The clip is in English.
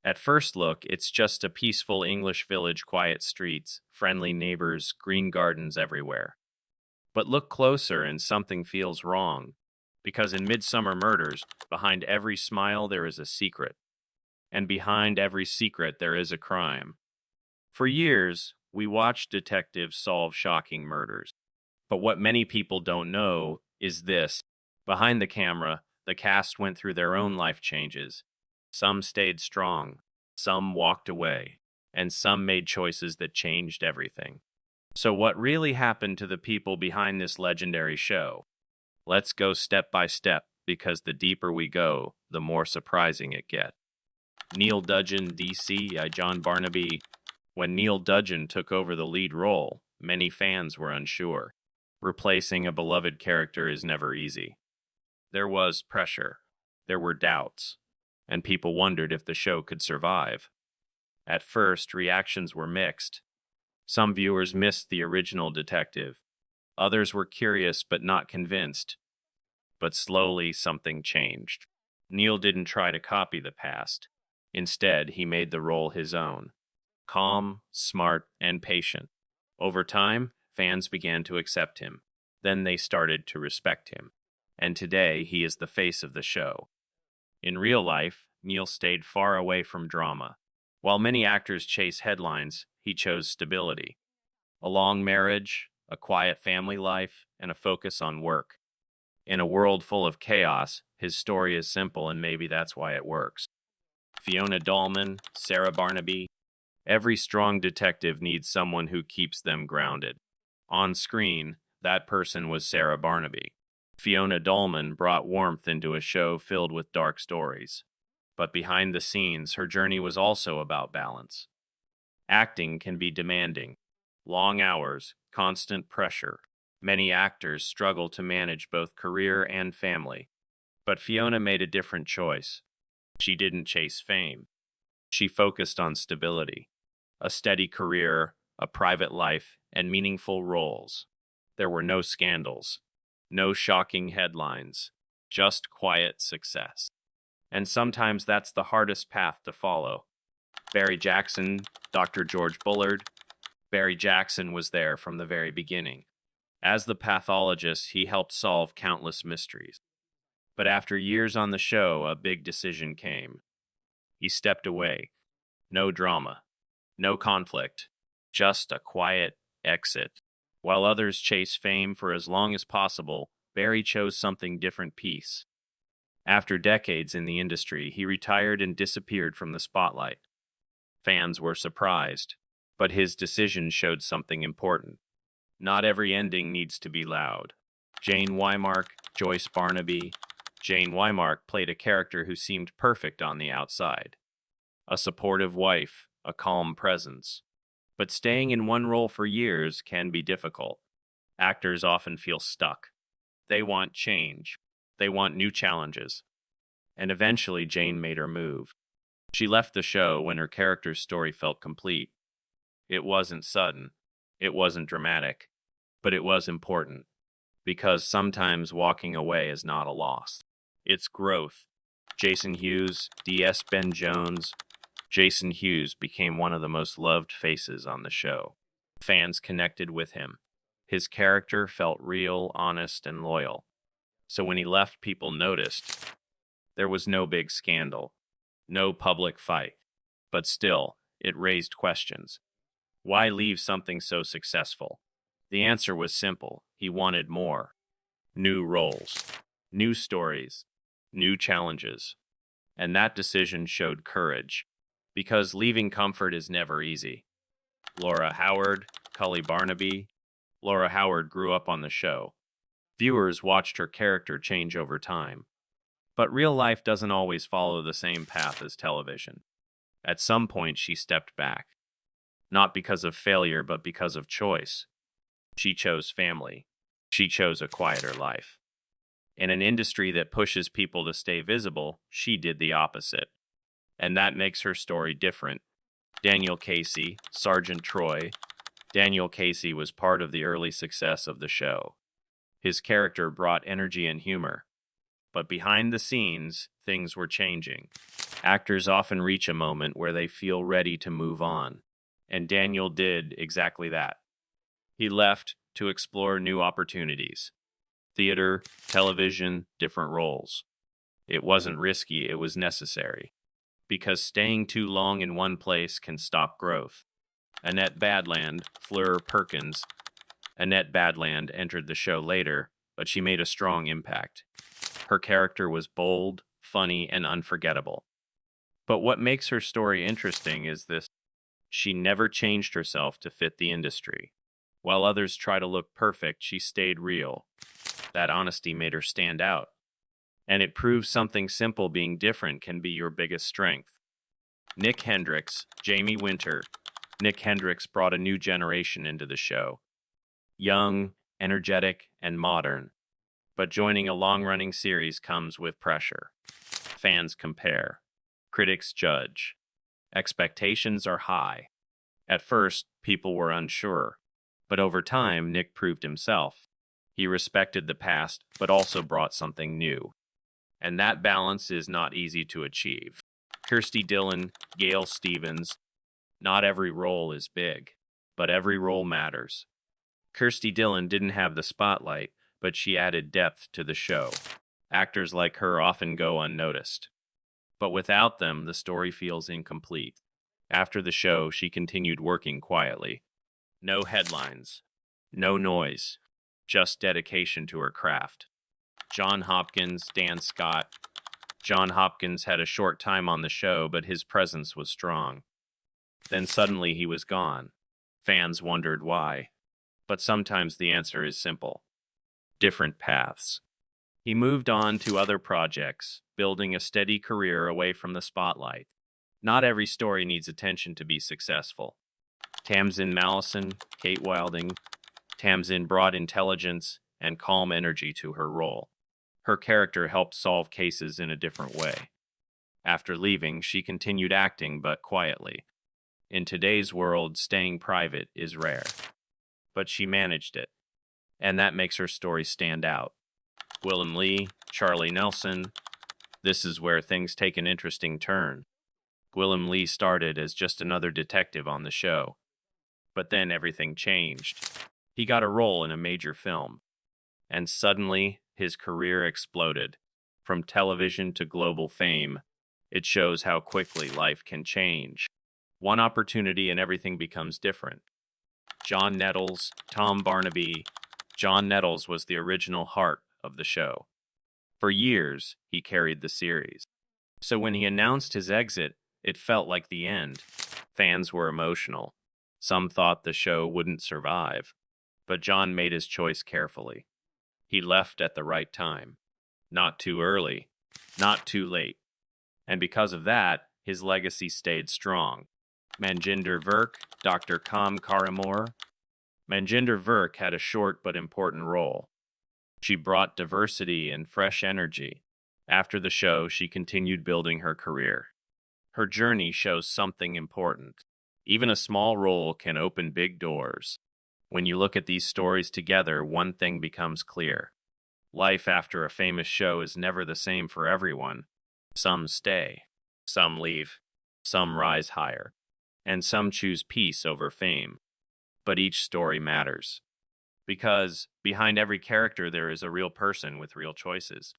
At first look, it's just a peaceful English village, quiet streets, friendly neighbors, green gardens everywhere. But look closer and something feels wrong. Because in Midsomer Murders, behind every smile there is a secret. And behind every secret there is a crime. For years, we watched detectives solve shocking murders. But what many people don't know is this. Behind the camera, the cast went through their own life changes. Some stayed strong, some walked away, and some made choices that changed everything. So what really happened to the people behind this legendary show? Let's go step by step, because the deeper we go, the more surprising it gets. Neil Dudgeon, DCI John Barnaby. When Neil Dudgeon took over the lead role, many fans were unsure. Replacing a beloved character is never easy. There was pressure, there were doubts, and people wondered if the show could survive. At first, reactions were mixed. Some viewers missed the original detective. Others were curious but not convinced. But slowly, something changed. Neil didn't try to copy the past. Instead, he made the role his own. Calm, smart, and patient. Over time, fans began to accept him. Then they started to respect him. And today, he is the face of the show. In real life, Neil stayed far away from drama. While many actors chase headlines, he chose stability. A long marriage, a quiet family life, and a focus on work. In a world full of chaos, his story is simple, and maybe that's why it works. Fiona Dolman, Sarah Barnaby. Every strong detective needs someone who keeps them grounded. On screen, that person was Sarah Barnaby. Fiona Dolman brought warmth into a show filled with dark stories. But behind the scenes, her journey was also about balance. Acting can be demanding. Long hours, constant pressure. Many actors struggle to manage both career and family. But Fiona made a different choice. She didn't chase fame. She focused on stability. A steady career, a private life, and meaningful roles. There were no scandals. No shocking headlines. Just quiet success. And sometimes that's the hardest path to follow. Barry Jackson, Dr. George Bullard. Barry Jackson was there from the very beginning. As the pathologist, he helped solve countless mysteries. But after years on the show, a big decision came. He stepped away. No drama. No conflict. Just a quiet exit. While others chased fame for as long as possible, Barry chose something different: peace. After decades in the industry, he retired and disappeared from the spotlight. Fans were surprised, but his decision showed something important. Not every ending needs to be loud. Jane Wymark, Joyce Barnaby. Jane Wymark played a character who seemed perfect on the outside. A supportive wife, a calm presence. But staying in one role for years can be difficult. Actors often feel stuck. They want change. They want new challenges. And eventually, Jane made her move. She left the show when her character's story felt complete. It wasn't sudden. It wasn't dramatic. But it was important. Because sometimes walking away is not a loss. It's growth. Jason Hughes, D.S. Ben Jones. Jason Hughes became one of the most loved faces on the show. Fans connected with him. His character felt real, honest, and loyal. So when he left, people noticed. There was no big scandal, no public fight. But still, it raised questions. Why leave something so successful? The answer was simple. He wanted more. New roles, new stories, new challenges. And that decision showed courage. Because leaving comfort is never easy. Laura Howard, Cully Barnaby. Laura Howard grew up on the show. Viewers watched her character change over time. But real life doesn't always follow the same path as television. At some point, she stepped back. Not because of failure, but because of choice. She chose family. She chose a quieter life. In an industry that pushes people to stay visible, she did the opposite. And that makes her story different. Daniel Casey, Sergeant Troy. Daniel Casey was part of the early success of the show. His character brought energy and humor. But behind the scenes, things were changing. Actors often reach a moment where they feel ready to move on, and Daniel did exactly that. He left to explore new opportunities: theater, television, different roles. It wasn't risky, it was necessary, because staying too long in one place can stop growth. Annette Badland entered the show later, but she made a strong impact. Her character was bold, funny, and unforgettable. But what makes her story interesting is this: she never changed herself to fit the industry. While others try to look perfect, she stayed real. That honesty made her stand out. And it proves something simple: being different can be your biggest strength. Nick Hendricks, Jamie Winter. Nick Hendricks brought a new generation into the show. Young, energetic, and modern. But joining a long-running series comes with pressure. Fans compare. Critics judge. Expectations are high. At first, people were unsure. But over time, Nick proved himself. He respected the past, but also brought something new. And that balance is not easy to achieve. Kirsty Dillon, Gail Stevens. Not every role is big, but every role matters. Kirsty Dillon didn't have the spotlight, but she added depth to the show. Actors like her often go unnoticed. But without them, the story feels incomplete. After the show, she continued working quietly. No headlines, no noise, just dedication to her craft. John Hopkins, Dan Scott. John Hopkins had a short time on the show, but his presence was strong. Then suddenly he was gone. Fans wondered why. But sometimes the answer is simple: different paths. He moved on to other projects, building a steady career away from the spotlight. Not every story needs attention to be successful. Tamsin Mallison, Kate Wilding. Tamsin brought intelligence and calm energy to her role. Her character helped solve cases in a different way. After leaving, she continued acting, but quietly. In today's world, staying private is rare. But she managed it, and that makes her story stand out. Willem Lee, Charlie Nelson. This is where things take an interesting turn. Willem Lee started as just another detective on the show. But then everything changed. He got a role in a major film. And suddenly, his career exploded. From television to global fame, it shows how quickly life can change. One opportunity and everything becomes different. John Nettles, Tom Barnaby. John Nettles was the original heart of the show. For years, he carried the series. So when he announced his exit, it felt like the end. Fans were emotional. Some thought the show wouldn't survive. But John made his choice carefully. He left at the right time. Not too early, not too late. And because of that, his legacy stayed strong. Manjinder Virk, Dr. Kam Karamor. Manjinder Virk had a short but important role. She brought diversity and fresh energy. After the show, she continued building her career. Her journey shows something important. Even a small role can open big doors. When you look at these stories together, one thing becomes clear. Life after a famous show is never the same for everyone. Some stay, some leave, some rise higher, and some choose peace over fame. But each story matters. Because behind every character there is a real person with real choices.